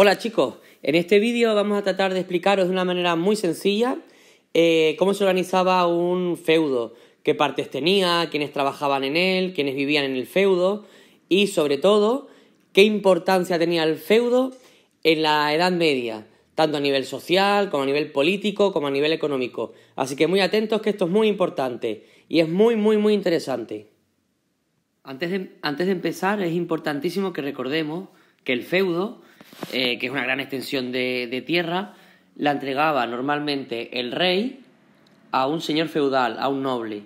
Hola chicos, en este vídeo vamos a tratar de explicaros de una manera muy sencilla cómo se organizaba un feudo, qué partes tenía, quiénes trabajaban en él, quiénes vivían en el feudo y sobre todo qué importancia tenía el feudo en la Edad Media, tanto a nivel social como a nivel político como a nivel económico. Así que muy atentos que esto es muy importante y es muy interesante. Antes de empezar es importantísimo que recordemos que el feudo, que es una gran extensión de tierra, la entregaba normalmente el rey a un señor feudal, a un noble,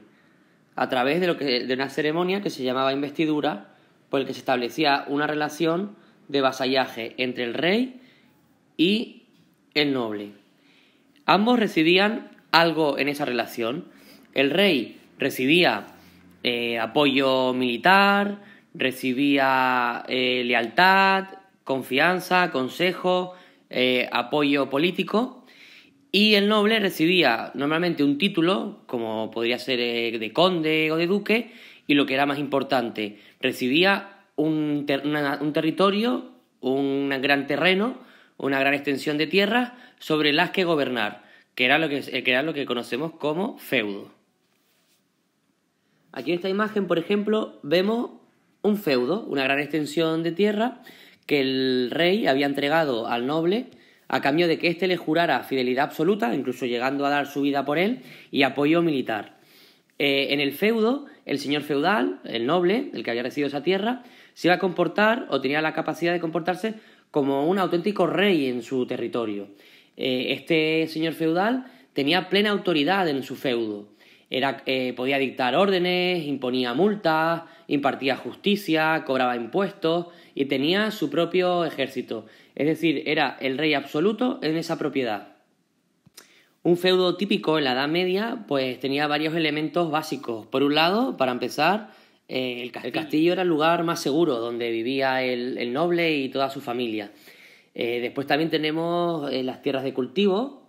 a través de una ceremonia que se llamaba investidura, por el que se establecía una relación de vasallaje entre el rey y el noble. Ambos recibían algo en esa relación. El rey recibía apoyo militar, recibía lealtad, confianza, consejo, apoyo político, y el noble recibía normalmente un título, como podría ser de conde o de duque, y lo que era más importante, recibía un territorio, un gran terreno, una gran extensión de tierra sobre las que gobernar, que era lo que conocemos como feudo. Aquí en esta imagen, por ejemplo, vemos un feudo, una gran extensión de tierra que el rey había entregado al noble a cambio de que éste le jurara fidelidad absoluta, incluso llegando a dar su vida por él, y apoyo militar. En el feudo, el señor feudal, el noble, el que había recibido esa tierra, se iba a comportar o tenía la capacidad de comportarse como un auténtico rey en su territorio. Este señor feudal tenía plena autoridad en su feudo. Podía dictar órdenes, imponía multas, impartía justicia, cobraba impuestos y tenía su propio ejército. Es decir, era el rey absoluto en esa propiedad. Un feudo típico en la Edad Media pues tenía varios elementos básicos. Por un lado, para empezar, el castillo era el lugar más seguro donde vivía el noble y toda su familia. Después también tenemos las tierras de cultivo,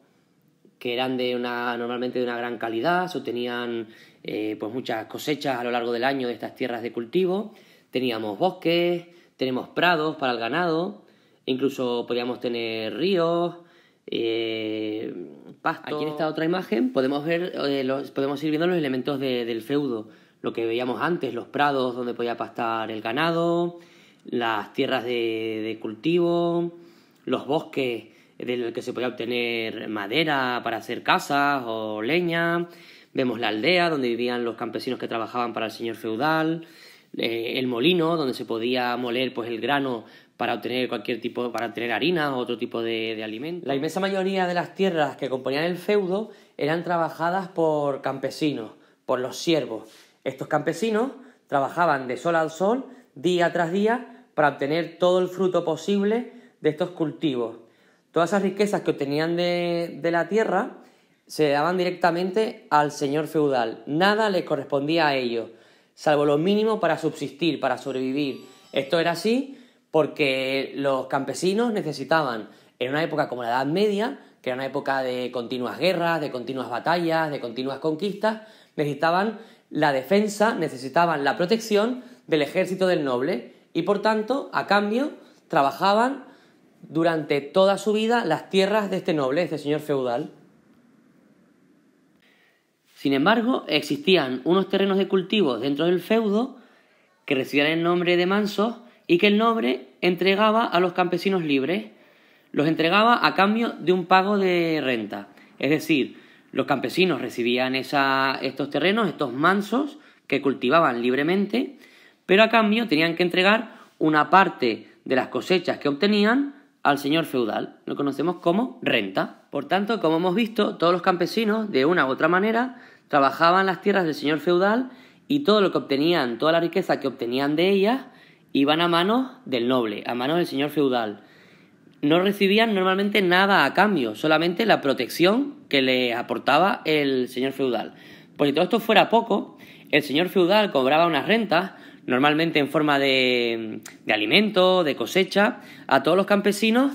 que eran normalmente de una gran calidad, se obtenían pues muchas cosechas a lo largo del año de estas tierras de cultivo. Teníamos bosques, tenemos prados para el ganado, incluso podíamos tener ríos, pastos. Aquí en esta otra imagen podemos ir viendo los elementos del feudo, lo que veíamos antes, los prados donde podía pastar el ganado, las tierras de cultivo, los bosques del que se podía obtener madera para hacer casas o leña. Vemos la aldea donde vivían los campesinos que trabajaban para el señor feudal, el molino donde se podía moler pues el grano para obtener para obtener harina o otro tipo de alimento. La inmensa mayoría de las tierras que componían el feudo eran trabajadas por campesinos, por los siervos. Estos campesinos trabajaban de sol al sol, día tras día, para obtener todo el fruto posible de estos cultivos. Todas esas riquezas que obtenían de la tierra se daban directamente al señor feudal. Nada les correspondía a ellos, salvo lo mínimo para subsistir, para sobrevivir. Esto era así porque los campesinos necesitaban, en una época como la Edad Media, que era una época de continuas guerras, de continuas batallas, de continuas conquistas, necesitaban la defensa, necesitaban la protección del ejército del noble y, por tanto, a cambio, trabajaban durante toda su vida las tierras de este noble, de este señor feudal. Sin embargo, existían unos terrenos de cultivo dentro del feudo que recibían el nombre de mansos y que el noble entregaba a los campesinos libres. Los entregaba a cambio de un pago de renta. Es decir, los campesinos recibían estos terrenos, estos mansos, que cultivaban libremente, pero a cambio tenían que entregar una parte de las cosechas que obtenían al señor feudal. Lo conocemos como renta. Por tanto, como hemos visto, todos los campesinos, de una u otra manera, trabajaban las tierras del señor feudal y todo lo que obtenían, toda la riqueza que obtenían de ellas, iban a manos del noble, a manos del señor feudal. No recibían normalmente nada a cambio, solamente la protección que le aportaba el señor feudal. Pues si todo esto fuera poco, el señor feudal cobraba unas rentas, normalmente en forma de alimento, de cosecha, a todos los campesinos,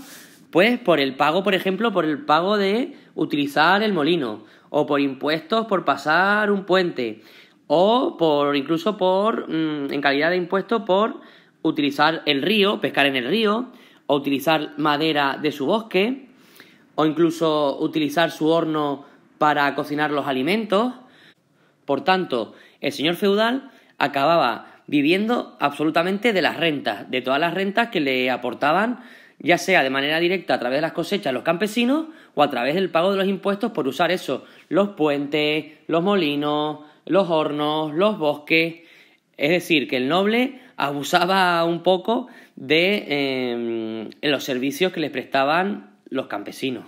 pues por el pago, por ejemplo, por el pago de utilizar el molino, o por impuestos por pasar un puente, o en calidad de impuesto por utilizar el río, pescar en el río, o utilizar madera de su bosque, o incluso utilizar su horno para cocinar los alimentos. Por tanto, el señor feudal acababa viviendo absolutamente de las rentas, de todas las rentas que le aportaban, ya sea de manera directa a través de las cosechas los campesinos o a través del pago de los impuestos por usar eso, los puentes, los molinos, los hornos, los bosques. Es decir, que el noble abusaba un poco de los servicios que les prestaban los campesinos.